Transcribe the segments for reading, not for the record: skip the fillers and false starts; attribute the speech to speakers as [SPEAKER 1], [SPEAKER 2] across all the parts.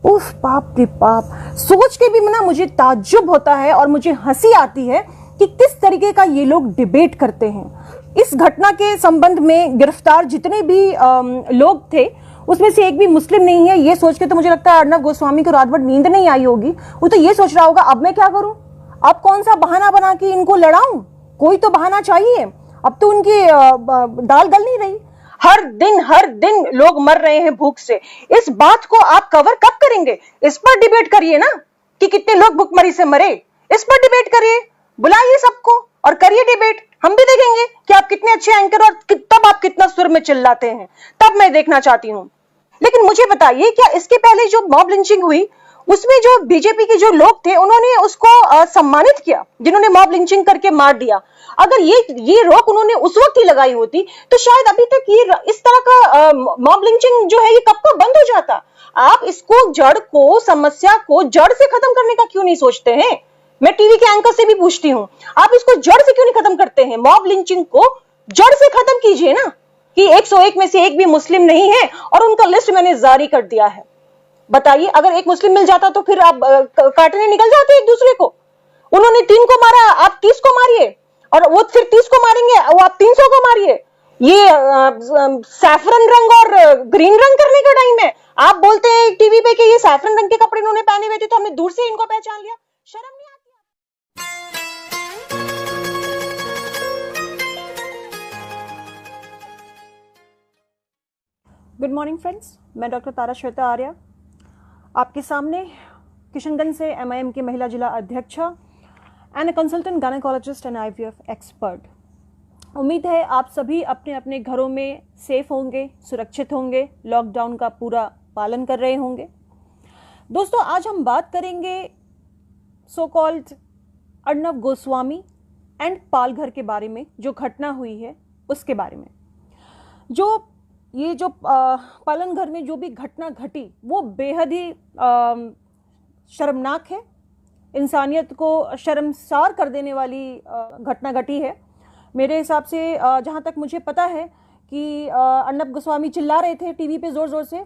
[SPEAKER 1] उफ, बाप रे बाप, सोच के भी ना मुझे ताज्जुब होता है और मुझे हंसी आती है कि किस तरीके का ये लोग डिबेट करते हैं। इस घटना के संबंध में गिरफ्तार जितने भी लोग थे उसमें से एक भी मुस्लिम नहीं है। ये सोच के तो मुझे लगता है अर्नब गोस्वामी को रात भर नींद नहीं आई होगी। वो तो ये सोच रहा होगा अब मैं क्या करूं, अब कौन सा बहाना बना के इनको लड़ाऊं, कोई तो बहाना चाहिए। अब तो उनकी दाल गल नहीं रही। हर दिन लोग मर रहे हैं भूख से। इस बात को आप कवर कब करेंगे? इस पर डिबेट करिए ना कि कितने लोग भूखमरी से मरे। इस पर डिबेट करिए, बुलाइए सबको और करिए डिबेट। हम भी देखेंगे कि आप कितने अच्छे एंकर और तब आप कितना सुर में चिल्लाते हैं, तब मैं देखना चाहती हूं। लेकिन मुझे बताइए, क्या इसके पहले जो मॉब लिंचिंग हुई उसमें जो बीजेपी के जो लोग थे उन्होंने उसको सम्मानित किया, जिन्होंने मॉब लिंचिंग करके मार दिया? अगर ये रोक उन्होंने उस वक्त ही लगाई होती तो शायद अभी तक ये इस तरह का मॉब लिंचिंग जो है ये कब का बंद हो जाता। आप इसको जड़ को, समस्या को जड़ से खत्म करने का क्यों नहीं सोचते हैं? मैं टीवी के एंकर से भी पूछती हूँ, आप इसको जड़ से क्यों नहीं खत्म करते हैं? मॉब लिंचिंग को जड़ से खत्म कीजिए ना कि 101 में से एक भी मुस्लिम नहीं है और उनका लिस्ट मैंने जारी कर दिया है। बताइए, अगर एक मुस्लिम मिल जाता तो फिर आप काटने निकल जाते एक दूसरे को। उन्होंने 3 को मारा, आप 30 को मारिए, और वो फिर 30 को मारेंगे, वो आप 300 को मारिए। ये सैफरन रंग और ग्रीन रंग करने का टाइम है। आप बोलते हैं टीवी पे कि ये सैफरन रंग के कपड़े इन्होंने पहने हुए थे तो हमने दूर से इनको पहचान लिया। शर्म नहीं आती? गुड मॉर्निंग फ्रेंड्स, मैं डॉक्टर तारा श्वेता आर्या आपके सामने किशनगंज से MIM की महिला जिला अध्यक्षा and a consultant gynaecologist and IVF expert. उम्मीद है आप सभी अपने अपने घरों में सेफ होंगे, सुरक्षित होंगे, लॉकडाउन का पूरा पालन कर रहे होंगे। दोस्तों, आज हम बात करेंगे so called Arnab Goswami and Palghar के बारे में। जो घटना हुई है उसके बारे में, जो पालनघर में जो भी घटना घटी वो बेहद ही शर्मनाक है, इंसानियत को शर्मसार कर देने वाली घटना घटी है। मेरे हिसाब से जहाँ तक मुझे पता है कि अर्नब गोस्वामी चिल्ला रहे थे टीवी पे, ज़ोर ज़ोर से,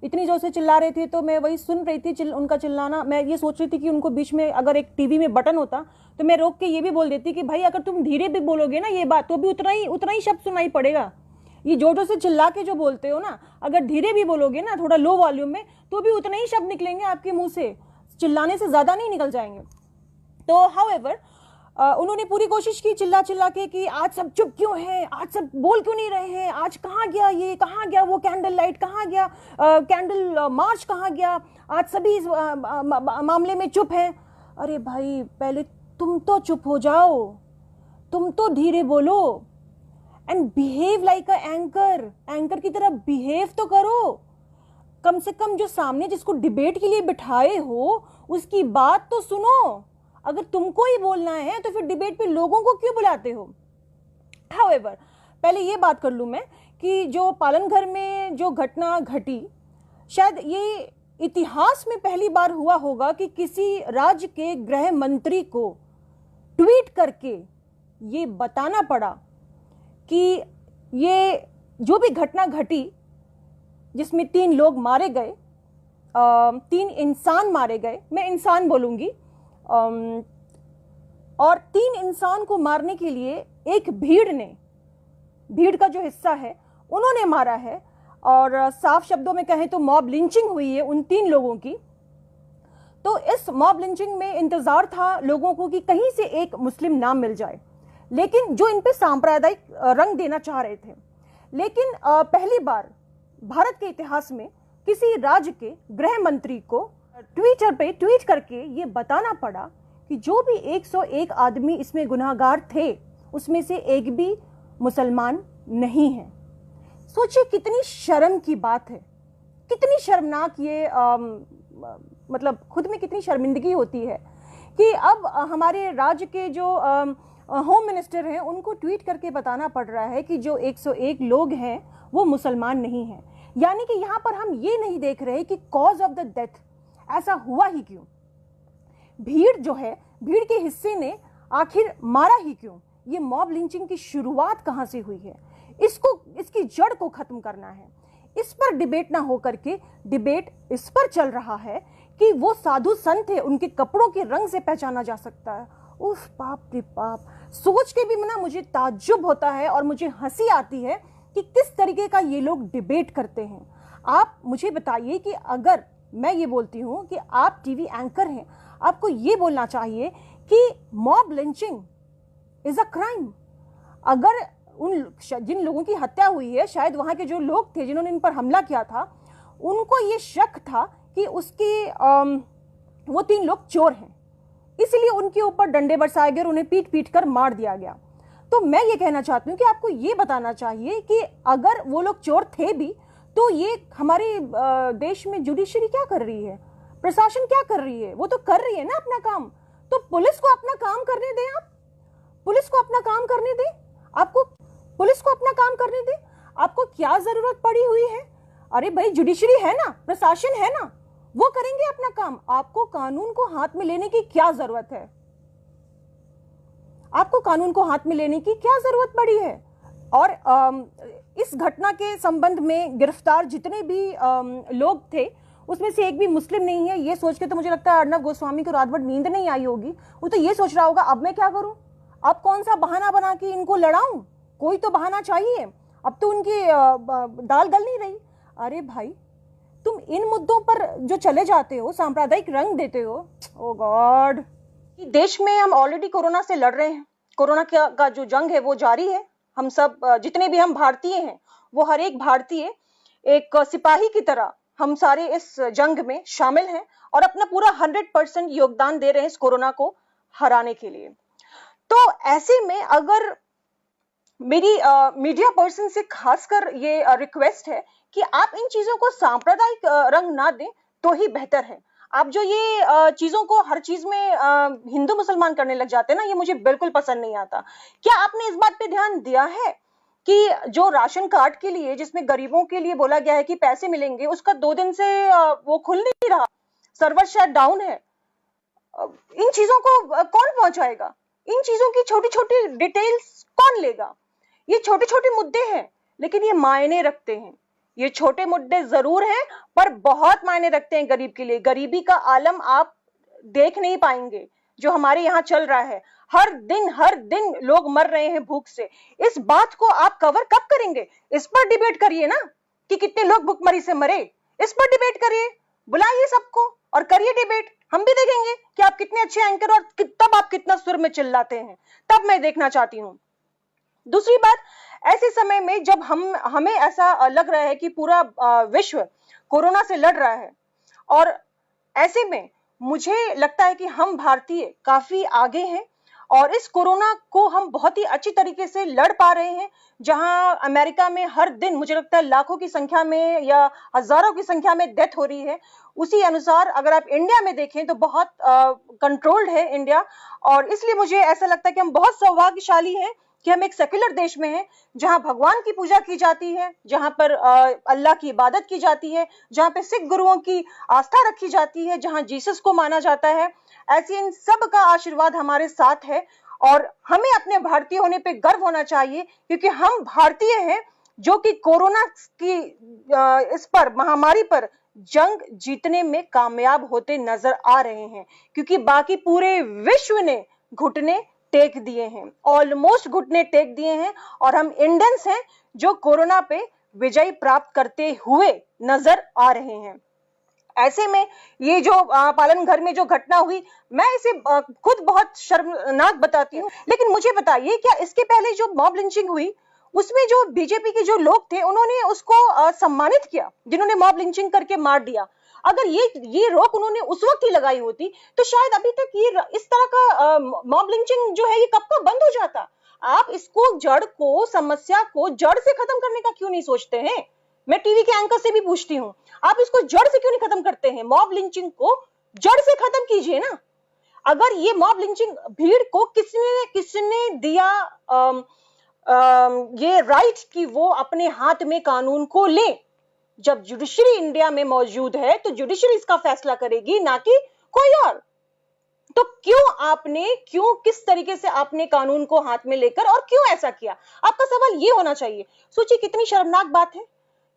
[SPEAKER 1] इतनी ज़ोर से चिल्ला रहे थे तो मैं वही सुन रही थी उनका चिल्लाना। मैं ये सोच रही थी कि उनको बीच में अगर एक टीवी में बटन होता तो मैं रोक के ये भी बोल देती कि भाई अगर तुम धीरे भी बोलोगे ना ये बात तो भी उतना ही शब्द सुनाई पड़ेगा। ये जोर से चिल्ला के जो बोलते हो ना, अगर धीरे भी बोलोगे ना थोड़ा लो वॉल्यूम में तो भी उतने ही शब्द निकलेंगे आपके मुंह से, चिल्लाने से ज़्यादा नहीं निकल जाएंगे। तो हाउएवर उन्होंने पूरी कोशिश की चिल्ला चिल्ला के कि आज सब चुप क्यों है, आज सब बोल क्यों नहीं रहे हैं, आज कहाँ गया ये, कहाँ गया वो कैंडल लाइट, कहाँ गया कैंडल मार्च, कहाँ गया, आज सभी इस मामले में चुप हैं। अरे भाई, पहले तुम तो चुप हो जाओ, तुम तो धीरे बोलो and behave like a anchor की तरह बिहेव तो करो। कम से कम जो सामने जिसको डिबेट के लिए बिठाए हो उसकी बात तो सुनो। अगर तुमको ही बोलना है तो फिर डिबेट पे लोगों को क्यों बुलाते हो? हाउएवर, पहले ये बात कर लूँ मैं कि जो पालनघर में जो घटना घटी, शायद ये इतिहास में पहली बार हुआ होगा कि किसी राज्य के गृह मंत्री को ट्वीट करके ये बताना पड़ा कि ये जो भी घटना घटी जिसमें 3 लोग मारे गए, 3 इंसान मारे गए, मैं इंसान बोलूँगी, और 3 इंसान को मारने के लिए एक भीड़ का जो हिस्सा है उन्होंने मारा है, और साफ शब्दों में कहें तो मॉब लिंचिंग हुई है उन 3 लोगों की। तो इस मॉब लिंचिंग में इंतजार था लोगों को कि कहीं से एक मुस्लिम नाम मिल जाए, लेकिन जो इन पे सांप्रदायिक रंग देना चाह रहे थे। लेकिन पहली बार भारत के इतिहास में किसी राज्य के गृह मंत्री को ट्विटर पे ट्वीट करके ये बताना पड़ा कि जो भी 101 आदमी इसमें गुनाहगार थे उसमें से एक भी मुसलमान नहीं है। सोचिए कितनी शर्म की बात है, कितनी शर्मनाक ये मतलब खुद में कितनी शर्मिंदगी होती है कि अब हमारे राज्य के जो होम मिनिस्टर हैं उनको ट्वीट करके बताना पड़ रहा है कि जो 101 लोग हैं वो मुसलमान नहीं हैं। यानी कि यहाँ पर हम ये नहीं देख रहे कि कॉज ऑफ द डेथ ऐसा हुआ ही क्यों, भीड़ जो है, भीड़ के हिस्से ने आखिर मारा ही क्यों, ये मॉब लिंचिंग की शुरुआत कहाँ से हुई है, इसकी जड़ को खत्म करना है। इस पर डिबेट ना हो करके डिबेट इस पर चल रहा है कि वो साधु संत है, उनके कपड़ों के रंग से पहचाना जा सकता है। उफ, बाप रे बाप, सोच के भी ना मुझे ताज्जुब होता है और मुझे हंसी आती है कि किस तरीके का ये लोग डिबेट करते हैं। आप मुझे बताइए कि अगर मैं ये बोलती हूं कि आप टीवी एंकर हैं, आपको ये बोलना चाहिए कि mob lynching is a crime. अगर जिन लोगों की हत्या हुई है, शायद वहां के जो लोग थे जिन्होंने इन पर हमला किया था, उनको ये शक था कि वो 3 लोग चोर हैं, इसलिए उनके ऊपर डंडे बरसाए गए और उन्हें पीट पीट कर मार दिया गया। तो मैं ये कहना चाहती हूँ कि आपको ये बताना चाहिए कि अगर वो लोग चोर थे भी, तो ये हमारे देश में जुडिशरी क्या कर रही है, प्रशासन क्या कर रही है? वो तो कर रही है ना अपना काम। तो पुलिस को अपना काम करने दें, आप पुलिस को अपना काम करने दें, आपको पुलिस को अपना काम करने दें। आपको क्या जरूरत पड़ी हुई है? अरे भाई, जुडिशरी है ना, प्रशासन है ना, वो करेंगे अपना काम। आपको कानून को हाथ में लेने की क्या जरूरत है? आपको कानून को हाथ में लेने की क्या जरूरत पड़ी है? और इस घटना के संबंध में गिरफ्तार जितने भी लोग थे, उसमें से एक भी मुस्लिम नहीं है। ये सोच के तो मुझे लगता है अर्नब गोस्वामी को रात भर नींद नहीं आई होगी। वो तो ये सोच रहा होगा, अब मैं क्या करूं, अब कौन सा बहाना बना के इनको लड़ाऊं? कोई तो बहाना चाहिए। अब तो उनकी दाल गल नहीं रही। अरे भाई, तुम इन मुद्दों पर जो चले जाते हो, सांप्रदायिक रंग देते हो, ओ गॉड। देश में हम ऑलरेडी कोरोना से लड़ रहे हैं। कोरोना का जो जंग है वो जारी है। हम सब जितने भी हम भारतीय हैं, वो हर एक भारतीय एक सिपाही की तरह हम सारे इस जंग में शामिल हैं और अपना पूरा 100% योगदान दे रहे हैं इस कोरोना को हराने के लिए। तो ऐसे में अगर मेरी मीडिया पर्सन से खासकर ये रिक्वेस्ट है कि आप इन चीजों को सांप्रदायिक रंग ना दें तो ही बेहतर है। आप जो ये चीजों को हर चीज में हिंदू मुसलमान करने लग जाते हैं ना, ये मुझे बिल्कुल पसंद नहीं आता। क्या आपने इस बात पे ध्यान दिया है कि जो राशन कार्ड के लिए, जिसमें गरीबों के लिए बोला गया है कि पैसे मिलेंगे, उसका 2 दिन से वो खुल नहीं रहा, सर्वर शट डाउन है। इन चीजों को कौन पहुंचाएगा? इन चीजों की छोटी छोटी डिटेल्स कौन लेगा? ये छोटे छोटे मुद्दे हैं, लेकिन ये मायने रखते हैं। ये छोटे मुद्दे जरूर हैं, पर बहुत मायने रखते हैं गरीब के लिए। गरीबी का आलम आप देख नहीं पाएंगे जो हमारे यहाँ चल रहा है। हर दिन लोग मर रहे हैं भूख से। इस बात को आप कवर कब करेंगे? इस पर डिबेट करिए ना कि कितने लोग भूखमरी से मरे। इस पर डिबेट करिए, बुलाइए सबको और करिए डिबेट। हम भी देखेंगे कि आप कितने अच्छे एंकर और तब आप कितना सुर में चिल्लाते हैं, तब मैं देखना चाहती हूँ। दूसरी बात, ऐसे समय में जब हमें ऐसा लग रहा है कि पूरा विश्व कोरोना से लड़ रहा है, और ऐसे में मुझे लगता है कि हम भारतीय काफी आगे हैं और इस कोरोना को हम बहुत ही अच्छी तरीके से लड़ पा रहे हैं। जहां अमेरिका में हर दिन मुझे लगता है लाखों की संख्या में या हजारों की संख्या में डेथ हो रही है, उसी अनुसार अगर आप इंडिया में देखें तो बहुत कंट्रोल्ड है इंडिया। और इसलिए मुझे ऐसा लगता है कि हम बहुत सौभाग्यशाली हैं कि हम एक सेक्युलर देश में हैं, जहां भगवान की पूजा की जाती है, जहां पर अल्लाह की इबादत की जाती है, जहां पे सिख गुरुओं की आस्था रखी जाती है, जहां जीसस को माना जाता है। ऐसे इन सब का आशीर्वाद हमारे साथ है और हमें अपने भारतीय होने पे गर्व होना चाहिए, क्योंकि हम भारतीय हैं जो कि कोरोना की इस पर महामारी पर जंग जीतने में कामयाब होते नजर आ रहे हैं, क्योंकि बाकी पूरे विश्व ने घुटने टेक दिए हैं, ऑलमोस्ट घुटने टेक दिए हैं, और हम इंडियंस हैं जो कोरोना पे विजय प्राप्त करते हुए नजर आ रहे हैं। ऐसे में ये जो पालन घर में जो घटना हुई, मैं इसे खुद बहुत शर्मनाक बताती हूँ। लेकिन मुझे बताइए, क्या इसके पहले जो मॉब लिंचिंग हुई उसमें जो बीजेपी के जो लोग थे उन्होंने उसको सम्मानित किया, जिन्होंने मॉब लिंचिंग करके मार दिया? अगर ये रोक उन्होंने उस वक्त ही लगाई होती तो शायद अभी तक ये इस तरह का मॉब लिंचिंग जो है ये कब का बंद हो जाता। आप इसको जड़ को, समस्या को जड़ से खत्म करने का क्यों नहीं सोचते हैं? मैं टीवी के एंकर से भी पूछती हूँ, आप इसको जड़ से क्यों नहीं खत्म करते हैं? मॉब लिंचिंग को जड़ से खत्म कीजिए ना। अगर ये मॉब लिंचिंग भीड़ को किसने दिया ये राइट कि वो अपने हाथ में कानून को ले? जब जुडिशरी इंडिया में मौजूद है तो जुडिशरी इसका फैसला करेगी, ना कि कोई और। तो क्यों किस तरीके से आपने कानून को हाथ में लेकर और क्यों ऐसा किया? आपका सवाल ये होना चाहिए। सोचिए कितनी शर्मनाक बात है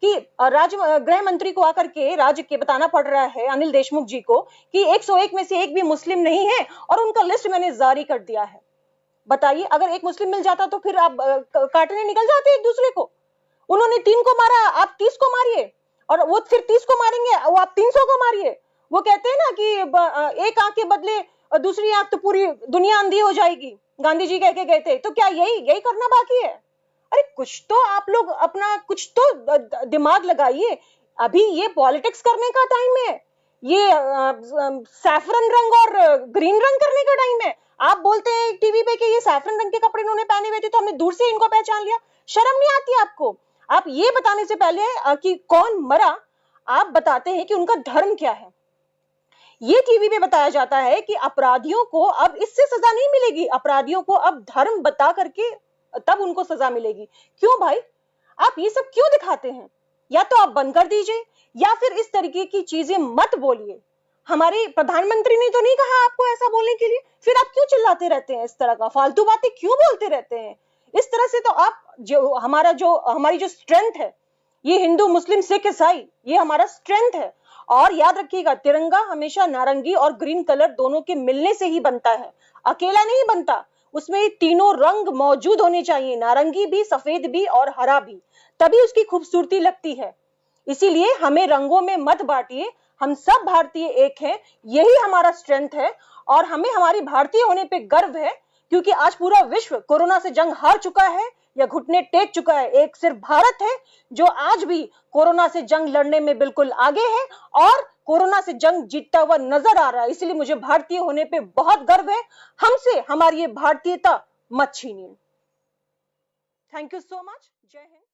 [SPEAKER 1] कि राज्य गृह मंत्री को आकर के राज्य के बताना पड़ रहा है, अनिल देशमुख जी को, कि 101 में से एक भी मुस्लिम नहीं है और उनका लिस्ट मैंने जारी कर दिया है। बताइए, अगर एक मुस्लिम मिल जाता तो फिर आप काटने निकल जाते एक दूसरे को। उन्होंने 3 को मारा, आप 30 को मारिए, और वो फिर 30 को मारेंगे, वो आप 300 को मारिए। वो कहते हैं ना कि एक आंख के बदले दूसरी आंख तो पूरी दुनिया अंधी हो जाएगी, गांधी जी कह के गए थे। तो क्या यही करना बाकी है? अरे कुछ तो आप लोग अपना कुछ तो दिमाग लगाइए। अभी ये पॉलिटिक्स करने का टाइम है, ये सैफरन रंग और ग्रीन रंग करने का टाइम है। आप बोलते हैं टीवी पे कि ये सैफरन रंग के कपड़े इन्होंने पहने हुए थे तो हमने दूर से इनको पहचान लिया। शर्म नहीं आती आपको? आप ये बताने से पहले कि कौन मरा, आप बताते हैं कि उनका धर्म क्या है। ये टीवी पे बताया जाता है कि अपराधियों को अब इससे सजा नहीं मिलेगी, अपराधियों को अब धर्म बता करके तब उनको सजा मिलेगी। क्यों भाई, आप ये सब क्यों दिखाते हैं? या तो आप बंद कर दीजिए या फिर इस तरीके की चीजें मत बोलिए। हमारे प्रधानमंत्री ने तो नहीं कहा आपको ऐसा बोलने के लिए, फिर आप क्यों चिल्लाते रहते हैं? इस तरह का फालतू बातें क्यों बोलते रहते हैं? इस तरह से तो आप हमारी जो स्ट्रेंथ है, ये हिंदू मुस्लिम सिख ईसाई, ये हमारा स्ट्रेंथ है। और याद रखिएगा, तिरंगा हमेशा नारंगी और ग्रीन कलर दोनों के मिलने से ही बनता है, अकेला नहीं बनता। उसमें तीनों रंग मौजूद होने चाहिए, नारंगी भी, सफेद भी और हरा भी, तभी उसकी खूबसूरती लगती है। इसीलिए हमें रंगों में मत बांटिए, हम सब भारतीय एक हैं, यही हमारा स्ट्रेंथ है। और हमें हमारी भारतीय होने पे गर्व है, क्योंकि आज पूरा विश्व कोरोना से जंग हार चुका है या घुटने टेक चुका है। एक सिर्फ भारत है जो आज भी कोरोना से जंग लड़ने में बिल्कुल आगे है और कोरोना से जंग जीतता हुआ नजर आ रहा है। इसलिए मुझे भारतीय होने पे बहुत गर्व है। हमसे हमारी ये भारतीयता मत छीनिए। Thank you so much. जय हिंद।